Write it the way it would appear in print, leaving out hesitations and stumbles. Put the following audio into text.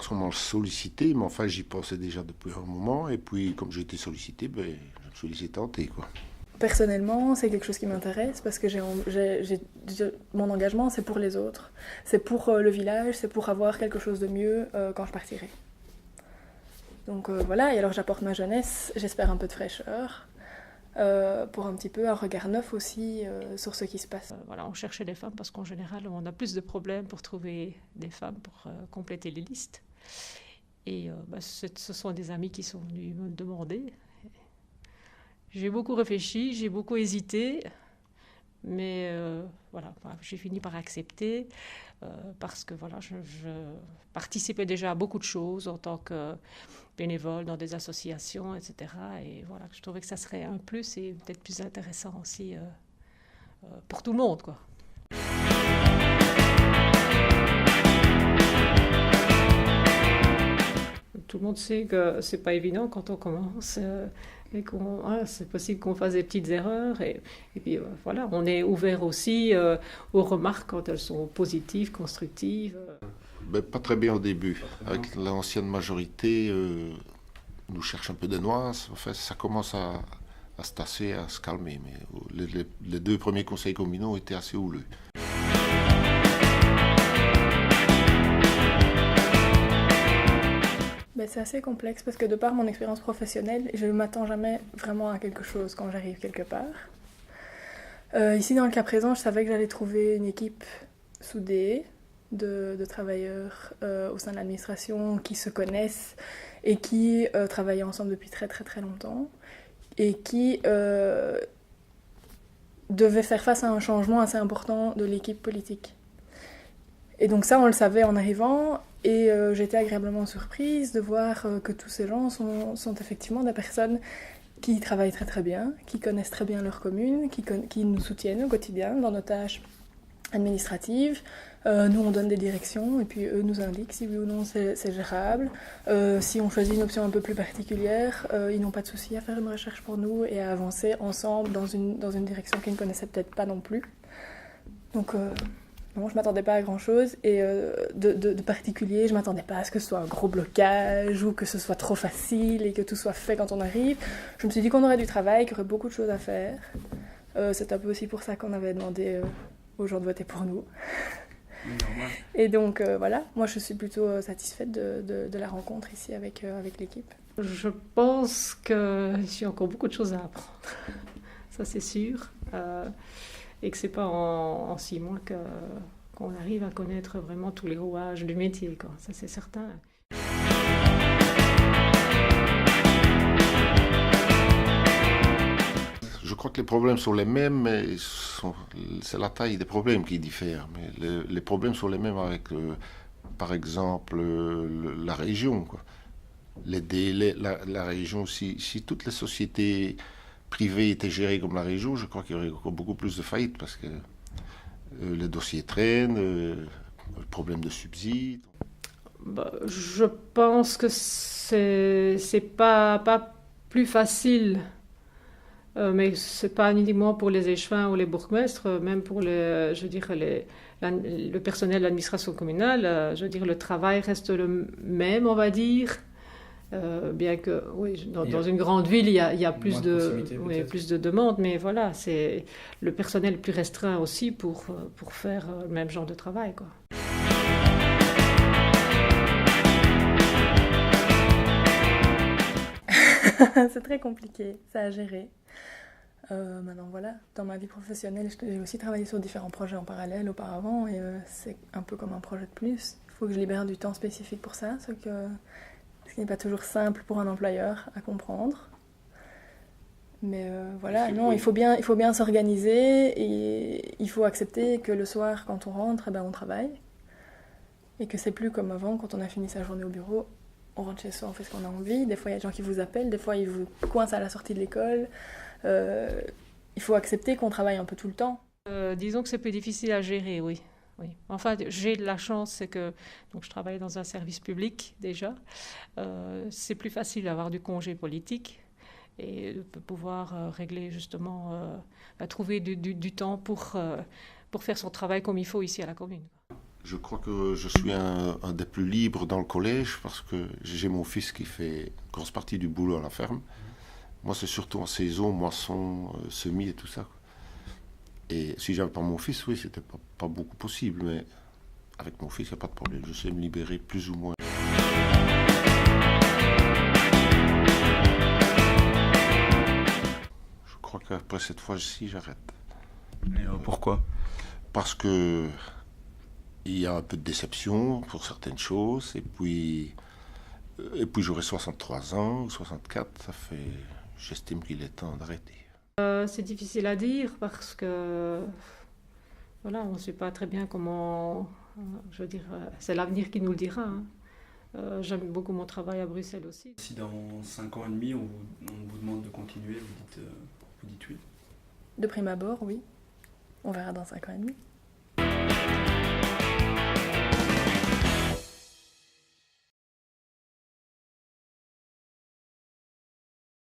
particulièrement sollicité, mais enfin j'y pensais déjà depuis un moment. Et puis comme j'ai été sollicité, je me suis laissé tenter, quoi. Personnellement, c'est quelque chose qui m'intéresse parce que mon engagement, c'est pour les autres. C'est pour le village, c'est pour avoir quelque chose de mieux quand je partirai. Donc voilà, et alors j'apporte ma jeunesse, j'espère un peu de fraîcheur, pour un petit peu un regard neuf aussi sur ce qui se passe. Voilà, on cherchait des femmes parce qu'en général, on a plus de problèmes pour trouver des femmes pour compléter les listes. Et ce sont des amis qui sont venus me demander. J'ai beaucoup réfléchi, j'ai beaucoup hésité, mais voilà, j'ai fini par accepter parce que voilà, je participais déjà à beaucoup de choses en tant que bénévole dans des associations, etc. Et voilà, je trouvais que ça serait un plus et peut-être plus intéressant aussi pour tout le monde, quoi. Tout le monde sait que c'est pas évident quand on commence. Et c'est possible qu'on fasse des petites erreurs. Et puis voilà, on est ouvert aussi aux remarques quand elles sont positives, constructives. Pas très bien au début. Avec l'ancienne majorité, nous cherche un peu des nuances. Enfin, ça commence à se tasser, à se calmer. Mais les 2 premiers conseils communaux étaient assez houleux. C'est assez complexe parce que de par mon expérience professionnelle, je ne m'attends jamais vraiment à quelque chose quand j'arrive quelque part. Ici, dans le cas présent, je savais que j'allais trouver une équipe soudée de travailleurs au sein de l'administration qui se connaissent et qui travaillent ensemble depuis très très très longtemps et qui devaient faire face à un changement assez important de l'équipe politique. Et donc ça, on le savait en arrivant, et j'étais agréablement surprise de voir que tous ces gens sont effectivement des personnes qui travaillent très très bien, qui connaissent très bien leur commune, qui nous soutiennent au quotidien dans nos tâches administratives. Nous, on donne des directions, et puis eux nous indiquent si oui ou non c'est gérable. Si on choisit une option un peu plus particulière, ils n'ont pas de souci à faire une recherche pour nous et à avancer ensemble dans une direction qu'ils ne connaissaient peut-être pas non plus. Donc... Non, je ne m'attendais pas à grand-chose, et de particulier, je ne m'attendais pas à ce que ce soit un gros blocage ou que ce soit trop facile et que tout soit fait quand on arrive. Je me suis dit qu'on aurait du travail, qu'il y aurait beaucoup de choses à faire. C'est un peu aussi pour ça qu'on avait demandé aux gens de voter pour nous. Et donc voilà, moi je suis plutôt satisfaite de la rencontre ici avec l'équipe. Je pense qu'il y a encore beaucoup de choses à apprendre, ça c'est sûr. Et que c'est pas en 6 mois qu'on arrive à connaître vraiment tous les rouages du métier, quoi. Ça c'est certain. Je crois que les problèmes sont les mêmes, mais c'est la taille des problèmes qui diffèrent. Mais les problèmes sont les mêmes avec, par exemple, la région, quoi. Les délais, la région, si toutes les sociétés privées étaient gérées comme la région, je crois qu'il y aurait encore beaucoup plus de faillites parce que les dossiers traînent, le problème de subsides. Je pense que c'est pas plus facile, mais c'est pas uniquement pour les échevins ou les bourgmestres, même pour le personnel de l'administration communale. Le travail reste le même, on va dire. Bien que oui, dans une grande ville, il y a plus de demandes, mais voilà, c'est le personnel est plus restreint aussi pour faire le même genre de travail, quoi. C'est très compliqué, ça à gérer. Maintenant voilà, dans ma vie professionnelle, j'ai aussi travaillé sur différents projets en parallèle auparavant, et c'est un peu comme un projet de plus. Il faut que je libère du temps spécifique pour ça, ce qui n'est pas toujours simple pour un employeur à comprendre. Mais voilà, non, il faut bien s'organiser, et il faut accepter que le soir, quand on rentre, on travaille. Et que c'est plus comme avant, quand on a fini sa journée au bureau, on rentre chez soi, on fait ce qu'on a envie. Des fois, il y a des gens qui vous appellent, des fois, ils vous coincent à la sortie de l'école. Il faut accepter qu'on travaille un peu tout le temps. Disons que c'est plus difficile à gérer, oui. Oui. Enfin, j'ai de la chance, c'est que donc, je travaille dans un service public déjà. C'est plus facile d'avoir du congé politique et de pouvoir régler justement, trouver du temps pour faire son travail comme il faut ici à la commune. Je crois que je suis un des plus libres dans le collège parce que j'ai mon fils qui fait une grosse partie du boulot à la ferme. Moi, c'est surtout en saison, moisson, semis et tout ça. Et si j'avais pas mon fils, oui, c'était pas beaucoup possible, mais avec mon fils, il n'y a pas de problème. Je sais me libérer plus ou moins. Je crois qu'après cette fois-ci, j'arrête. Et pourquoi? Parce que il y a un peu de déception pour certaines choses, et puis j'aurai 63 ans, ou 64, ça fait, j'estime qu'il est temps d'arrêter. C'est difficile à dire parce que voilà, on ne sait pas très bien comment. Je veux dire, c'est l'avenir qui nous le dira. Hein. J'aime beaucoup mon travail à Bruxelles aussi. Si dans 5 ans et demi, on vous demande de continuer, vous dites oui? De prime abord, oui. On verra dans 5 ans et demi.